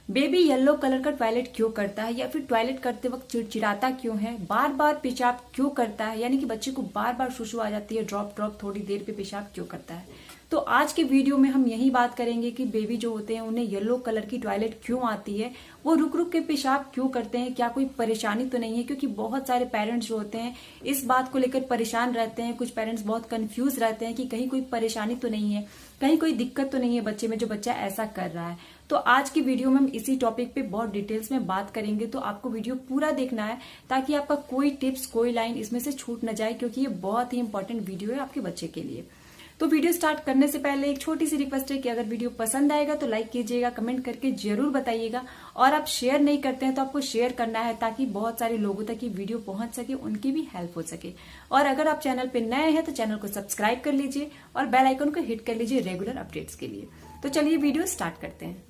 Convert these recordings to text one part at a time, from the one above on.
Baby yellow colour का toilet क्यों करता है या फिर टॉयलेट करते वक्त चिड़चिड़ाता क्यों है, बार बार पेशाब क्यों करता है, यानी कि बच्चे को बार बार सुसु आ जाती है, ड्रॉप ड्रॉप थोड़ी देर पे पेशाब क्यों करता है। तो आज के वीडियो में हम यही बात करेंगे कि बेबी जो होते हैं उन्हें येलो कलर की टॉयलेट क्यों आती है, वो रुक रुक के पेशाब क्यों करते हैं, क्या कोई परेशानी तो नहीं है। क्योंकि बहुत सारे पेरेंट्स जो होते हैं इस बात को लेकर परेशान रहते हैं। कुछ पेरेंट्स बहुत कंफ्यूज रहते हैं कि कहीं कोई परेशानी तो नहीं है, कहीं कोई दिक्कत तो नहीं है बच्चे में जो बच्चा ऐसा कर रहा है। तो आज की वीडियो में हम इसी टॉपिक पे बहुत डिटेल्स में बात करेंगे, तो आपको वीडियो पूरा देखना है ताकि आपका कोई टिप्स कोई लाइन इसमें से छूट न जाए, क्योंकि ये बहुत ही इंपॉर्टेंट वीडियो है आपके बच्चे के लिए। तो वीडियो स्टार्ट करने से पहले एक छोटी सी रिक्वेस्ट है कि अगर वीडियो पसंद आएगा तो लाइक कीजिएगा, कमेंट करके जरूर बताइएगा, और आप शेयर नहीं करते हैं तो आपको शेयर करना है ताकि बहुत सारे लोगों तक ये वीडियो पहुंच सके, उनकी भी हेल्प हो सके। और अगर आप चैनल पे नए हैं तो चैनल को सब्सक्राइब कर लीजिए और बेल आइकन को हिट कर लीजिए रेगुलर अपडेट्स के लिए। तो चलिए वीडियो स्टार्ट करते हैं।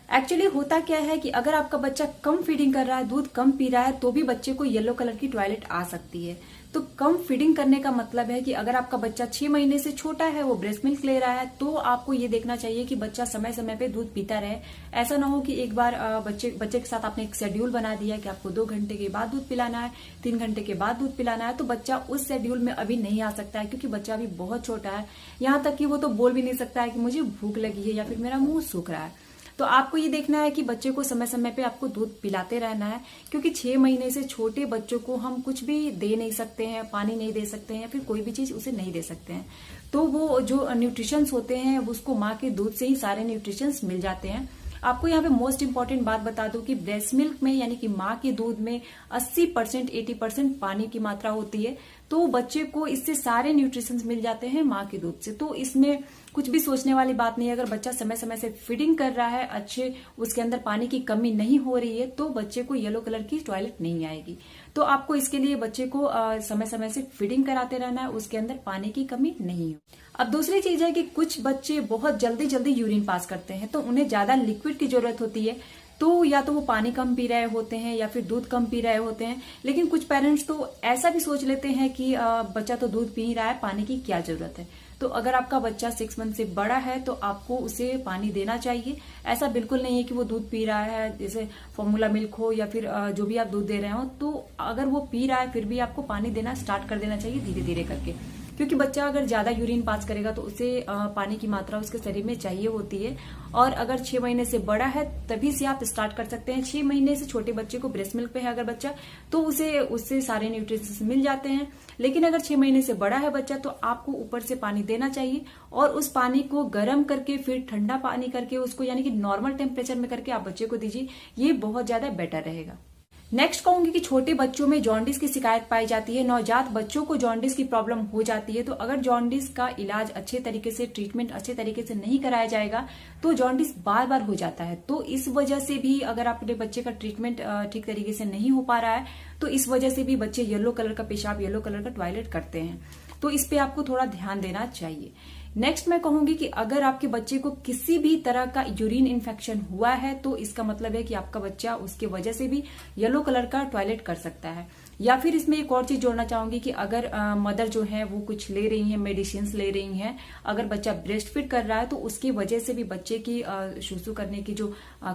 एक्चुअली होता क्या है कि अगर आपका बच्चा कम फीडिंग कर रहा है, दूध कम पी रहा है, तो भी बच्चे को येलो कलर की टॉयलेट आ सकती है। तो कम फीडिंग करने का मतलब है कि अगर आपका बच्चा 6 महीने से छोटा है, वो ब्रेस्ट मिल्क ले रहा है, तो आपको ये देखना चाहिए कि बच्चा समय समय पे दूध पीता रहे। ऐसा ना हो कि एक बार बच्चे के साथ आपने एक शेड्यूल बना दिया कि आपको 2 घंटे के बाद दूध पिलाना है, 3 घंटे के बाद दूध पिलाना है, तो बच्चा उस शेड्यूल में अभी नहीं आ सकता है, क्योंकि बच्चा अभी बहुत छोटा है। यहाँ तक कि वो तो बोल भी नहीं सकता है कि मुझे भूख लगी है या फिर मेरा मुंह सूख रहा है। तो आपको ये देखना है कि बच्चे को समय समय पे आपको दूध पिलाते रहना है, क्योंकि 6 महीने से छोटे बच्चों को हम कुछ भी दे नहीं सकते हैं, पानी नहीं दे सकते हैं या फिर कोई भी चीज उसे नहीं दे सकते हैं। तो वो जो न्यूट्रिशंस होते हैं उसको माँ के दूध से ही सारे न्यूट्रिशंस मिल जाते हैं। आपको यहाँ पे मोस्ट इंपॉर्टेंट बात बता दूं कि ब्रेस्ट मिल्क में यानी कि माँ के दूध में 80% 80% पानी की मात्रा होती है। तो बच्चे को इससे सारे न्यूट्रिशंस मिल जाते हैं माँ के दूध से। तो इसमें कुछ भी सोचने वाली बात नहीं है। अगर बच्चा समय समय से फीडिंग कर रहा है, अच्छे उसके अंदर पानी की कमी नहीं हो रही है, तो बच्चे को येलो कलर की टॉयलेट नहीं आएगी। तो आपको इसके लिए बच्चे को समय समय से फीडिंग कराते रहना है, उसके अंदर पानी की कमी नहीं हो। अब दूसरी चीज है कि कुछ बच्चे बहुत जल्दी जल्दी यूरिन पास करते हैं, तो उन्हें ज्यादा लिक्विड की जरूरत होती है। तो या तो वो पानी कम पी रहे होते हैं या फिर दूध कम पी रहे होते हैं। लेकिन कुछ पेरेंट्स तो ऐसा भी सोच लेते हैं कि बच्चा तो दूध पी ही रहा है, पानी की क्या जरूरत है। तो अगर आपका बच्चा 6 मंथ से बड़ा है तो आपको उसे पानी देना चाहिए। ऐसा बिल्कुल नहीं है कि वो दूध पी रहा है, जैसे फॉर्मूला मिल्क हो या फिर जो भी आप दूध दे रहे हो, तो अगर वो पी रहा है फिर भी आपको पानी देना स्टार्ट कर देना चाहिए धीरे धीरे करके। क्योंकि बच्चा अगर ज्यादा यूरिन पास करेगा तो उसे पानी की मात्रा उसके शरीर में चाहिए होती है। और अगर 6 महीने से बड़ा है तभी से आप स्टार्ट कर सकते हैं। 6 महीने से छोटे बच्चे को ब्रेस्ट मिल्क पे है अगर बच्चा, तो उससे सारे न्यूट्रिशंस मिल जाते हैं। लेकिन अगर 6 महीने से बड़ा है बच्चा तो आपको ऊपर से पानी देना चाहिए, और उस पानी को गर्म करके फिर ठंडा पानी करके उसको यानी कि नॉर्मल टेम्परेचर में करके आप बच्चे को दीजिए। ये बहुत ज्यादा बेटर रहेगा। नेक्स्ट कहूंगी कि छोटे बच्चों में जॉन्डिस की शिकायत पाई जाती है, नवजात बच्चों को जॉन्डिस की प्रॉब्लम हो जाती है। तो अगर जॉन्डिस का इलाज अच्छे तरीके से, ट्रीटमेंट अच्छे तरीके से नहीं कराया जाएगा तो जॉन्डिस बार बार हो जाता है। तो इस वजह से भी अगर अपने बच्चे का ट्रीटमेंट ठीक तरीके से नहीं हो पा रहा है तो इस वजह से भी बच्चे येलो कलर का पेशाब, येलो कलर का टॉयलेट करते हैं। तो इस पे आपको थोड़ा ध्यान देना चाहिए। नेक्स्ट मैं कहूंगी कि अगर आपके बच्चे को किसी भी तरह का यूरिन इन्फेक्शन हुआ है तो इसका मतलब है कि आपका बच्चा उसके वजह से भी येलो कलर का टॉयलेट कर सकता है। या फिर इसमें एक और चीज जोड़ना चाहूंगी कि अगर मदर जो है वो कुछ ले रही है, मेडिसिन ले रही हैं, अगर बच्चा ब्रेस्ट फीड कर रहा है तो उसकी वजह से भी बच्चे की सुसु करने की जो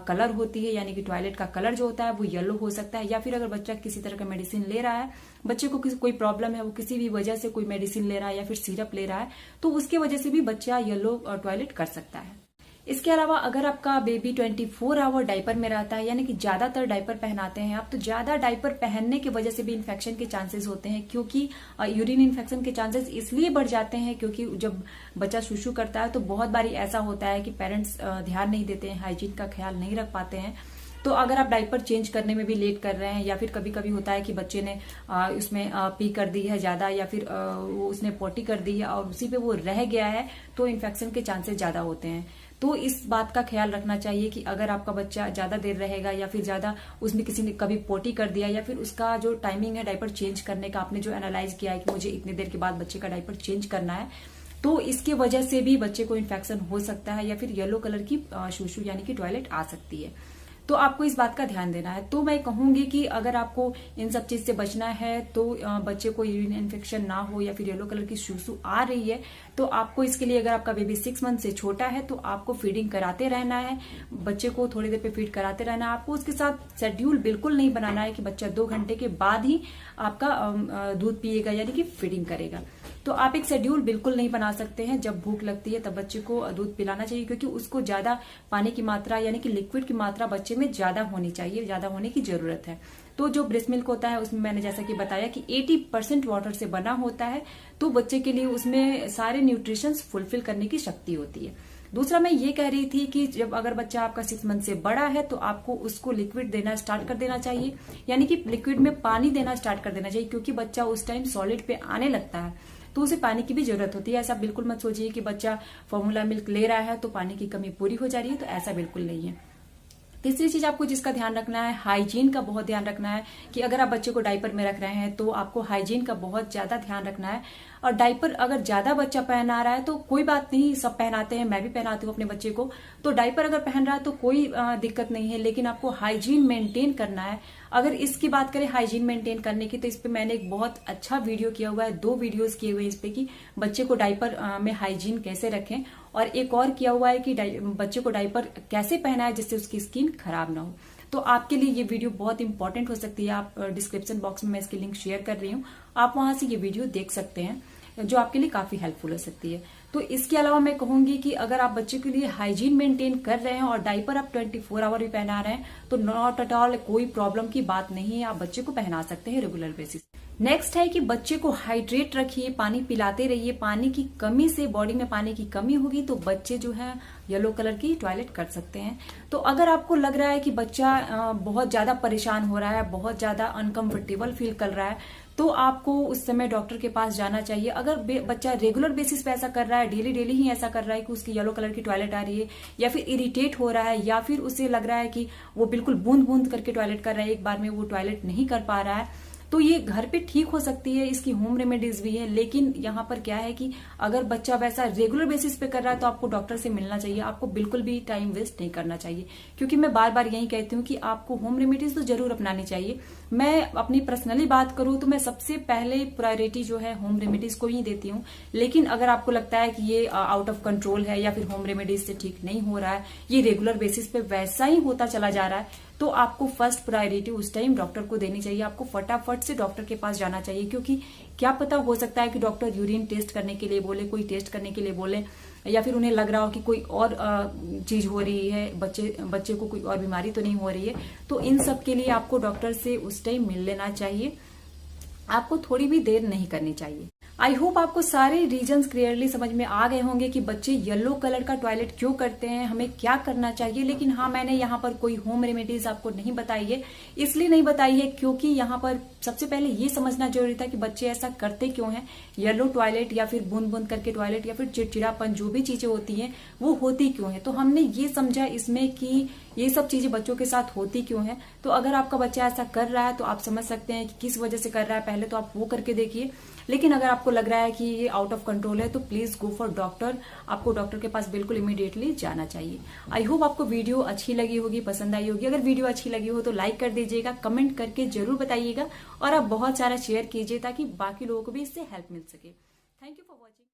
कलर होती है यानी कि टॉयलेट का कलर जो होता है वो येलो हो सकता है। या फिर अगर बच्चा किसी तरह का मेडिसिन ले रहा है, बच्चे को कोई प्रॉब्लम है, वो किसी भी वजह से कोई मेडिसिन ले रहा है या फिर सिरप ले रहा है, तो उसके वजह से भी बच्चा येलो टॉयलेट कर सकता है। इसके अलावा अगर आपका बेबी 24 आवर डायपर में रहता है, यानी कि ज्यादातर डायपर पहनाते हैं आप, तो ज्यादा डायपर पहनने की वजह से भी इन्फेक्शन के चांसेस होते हैं। क्योंकि यूरिन इन्फेक्शन के चांसेस इसलिए बढ़ जाते हैं क्योंकि जब बच्चा सुसु करता है तो बहुत बारी ऐसा होता है कि पेरेंट्स ध्यान नहीं देते हैं, हाइजीन का ख्याल नहीं रख पाते हैं। तो अगर आप डायपर चेंज करने में भी लेट कर रहे हैं, या फिर कभी कभी होता है कि बच्चे ने उसमें पी कर दी है ज्यादा, या फिर वो उसने पोटी कर दी है और उसी पे वो रह गया है, तो इन्फेक्शन के चांसेस ज्यादा होते हैं। तो इस बात का ख्याल रखना चाहिए कि अगर आपका बच्चा ज्यादा देर रहेगा या फिर ज्यादा उसने किसी ने कभी पोटी कर दिया, या फिर उसका जो टाइमिंग है डायपर चेंज करने का, आपने जो एनालाइज किया है कि मुझे इतनी देर के बाद बच्चे का डायपर चेंज करना है, तो इसकी वजह से भी बच्चे को इन्फेक्शन हो सकता है या फिर येलो कलर की सुसु यानी कि टॉयलेट आ सकती है। तो आपको इस बात का ध्यान देना है। तो मैं कहूंगी कि अगर आपको इन सब चीज से बचना है तो बच्चे को यूरिन इन्फेक्शन ना हो या फिर येलो कलर की सुसु आ रही है, तो आपको इसके लिए, अगर आपका बेबी 6 मंथ से छोटा है तो आपको फीडिंग कराते रहना है, बच्चे को थोड़ी देर पे फीड कराते रहना है। आपको उसके साथ शेड्यूल बिल्कुल नहीं बनाना है कि बच्चा 2 घंटे के बाद ही आपका दूध पिएगा यानी कि फीडिंग करेगा। तो आप एक शेड्यूल बिल्कुल नहीं बना सकते हैं। जब भूख लगती है तब बच्चे को दूध पिलाना चाहिए, क्योंकि उसको ज्यादा पानी की मात्रा यानी कि लिक्विड की मात्रा बच्चे में ज्यादा होनी चाहिए, ज्यादा होने की जरूरत है। तो जो ब्रेस्ट मिल्क होता है उसमें मैंने जैसा कि बताया कि 80% वाटर से बना होता है, तो बच्चे के लिए उसमें सारे न्यूट्रिशंस फुलफिल करने की शक्ति होती है। दूसरा मैं ये कह रही थी कि जब अगर बच्चा आपका 6 मंथ से बड़ा है तो आपको उसको लिक्विड देना स्टार्ट कर देना चाहिए, यानी कि लिक्विड में पानी देना स्टार्ट कर देना चाहिए, क्योंकि बच्चा उस टाइम सॉलिड पे आने लगता है तो उसे पानी की भी जरूरत होती है। ऐसा बिल्कुल मत सोचिए कि बच्चा फॉर्मूला मिल्क ले रहा है तो पानी की कमी पूरी हो जा रही है, तो ऐसा बिल्कुल नहीं है। तीसरी चीज आपको जिसका ध्यान रखना है, हाइजीन का बहुत ध्यान रखना है कि अगर आप बच्चे को डायपर में रख रहे हैं तो आपको हाइजीन का बहुत ज्यादा ध्यान रखना है। और डायपर अगर ज्यादा बच्चा पहना रहा है तो कोई बात नहीं, सब पहनाते हैं, मैं भी पहनाती हूँ अपने बच्चे को, तो डायपर अगर पहन रहा है तो कोई दिक्कत नहीं है, लेकिन आपको हाइजीन मेंटेन करना है। अगर इसकी बात करें हाइजीन मेंटेन करने की, तो इस पे मैंने एक बहुत अच्छा वीडियो किया हुआ है, 2 वीडियोस किए हुए हैं इस पे कि बच्चे को डायपर में हाइजीन कैसे रखें, और एक और किया हुआ है कि बच्चे को डायपर कैसे पहना है जिससे उसकी स्किन खराब ना हो। तो आपके लिए ये वीडियो बहुत इंपॉर्टेंट हो सकती है। आप डिस्क्रिप्शन बॉक्स में मैं इसकी लिंक शेयर कर रही हूँ, आप वहां से ये वीडियो देख सकते हैं, जो आपके लिए काफी हेल्पफुल हो सकती है। तो इसके अलावा मैं कहूंगी कि अगर आप बच्चे के लिए हाइजीन मेंटेन कर रहे हैं और डायपर आप 24 आवर भी पहना रहे हैं तो नॉट एट ऑल कोई प्रॉब्लम की बात नहीं है, आप बच्चे को पहना सकते हैं रेगुलर बेसिस। नेक्स्ट है कि बच्चे को हाइड्रेट रखिए, पानी पिलाते रहिए। पानी की कमी से, बॉडी में पानी की कमी होगी तो बच्चे जो है येलो कलर की टॉयलेट कर सकते हैं। तो अगर आपको लग रहा है कि बच्चा बहुत ज्यादा परेशान हो रहा है, बहुत ज्यादा अनकंफर्टेबल फील कर रहा है, तो आपको उस समय डॉक्टर के पास जाना चाहिए। अगर बच्चा रेगुलर बेसिस पे ऐसा कर रहा है, डेली डेली ही ऐसा कर रहा है कि उसकी येलो कलर की टॉयलेट आ रही है, या फिर इरिटेट हो रहा है, या फिर उसे लग रहा है कि वो बिल्कुल बूंद बूंद करके टॉयलेट कर रहा है, एक बार में वो टॉयलेट नहीं कर पा रहा है, तो ये घर पे ठीक हो सकती है, इसकी होम रेमेडीज भी है। लेकिन यहाँ पर क्या है कि अगर बच्चा वैसा रेगुलर बेसिस पे कर रहा है तो आपको डॉक्टर से मिलना चाहिए, आपको बिल्कुल भी टाइम वेस्ट नहीं करना चाहिए। क्योंकि मैं बार बार यही कहती हूँ कि आपको होम रेमेडीज तो जरूर अपनानी चाहिए। मैं अपनी पर्सनली बात करूँ तो मैं सबसे पहले प्रायोरिटी जो है होम रेमेडीज को ही देती हूँ। लेकिन अगर आपको लगता है कि ये आउट ऑफ कंट्रोल है या फिर होम रेमेडीज से ठीक नहीं हो रहा है, ये रेगुलर बेसिस पे वैसा ही होता चला जा रहा है, तो आपको फर्स्ट प्रायोरिटी उस टाइम डॉक्टर को देनी चाहिए। आपको फटाफट से डॉक्टर के पास जाना चाहिए, क्योंकि क्या पता हो सकता है कि डॉक्टर यूरिन टेस्ट करने के लिए बोले, कोई टेस्ट करने के लिए बोले, या फिर उन्हें लग रहा हो कि कोई और चीज हो रही है, बच्चे को कोई और बीमारी तो नहीं हो रही है। तो इन सब के लिए आपको डॉक्टर से उस टाइम मिल लेना चाहिए, आपको थोड़ी भी देर नहीं करनी चाहिए। आई होप आपको सारे रीजंस क्लियरली समझ में आ गए होंगे कि बच्चे येलो कलर का टॉयलेट क्यों करते हैं, हमें क्या करना चाहिए। लेकिन हाँ, मैंने यहाँ पर कोई होम रेमेडीज आपको नहीं बताई है, इसलिए नहीं बताई है क्योंकि यहाँ पर सबसे पहले ये समझना जरूरी था कि बच्चे ऐसा करते क्यों हैं। येलो टॉयलेट या फिर बूंद बूंद करके टॉयलेट या फिर चिड़चिड़ापन, जो भी चीजें होती हैं वो होती क्यों है, तो हमने ये समझा इसमें कि ये सब चीजें बच्चों के साथ होती क्यों है। तो अगर आपका बच्चा ऐसा कर रहा है तो आप समझ सकते हैं कि किस वजह से कर रहा है, पहले तो आप वो करके देखिए। लेकिन अगर आपको लग रहा है कि ये आउट ऑफ कंट्रोल है तो प्लीज गो फॉर डॉक्टर, आपको डॉक्टर के पास बिल्कुल इमीडिएटली जाना चाहिए। आई होप आपको वीडियो अच्छी लगी होगी, पसंद आई होगी। अगर वीडियो अच्छी लगी हो तो लाइक कर दीजिएगा, कमेंट करके जरूर बताइएगा, और आप बहुत सारा शेयर कीजिए ताकि बाकी लोगों को भी इससे हेल्प मिल सके। Thank you for watching.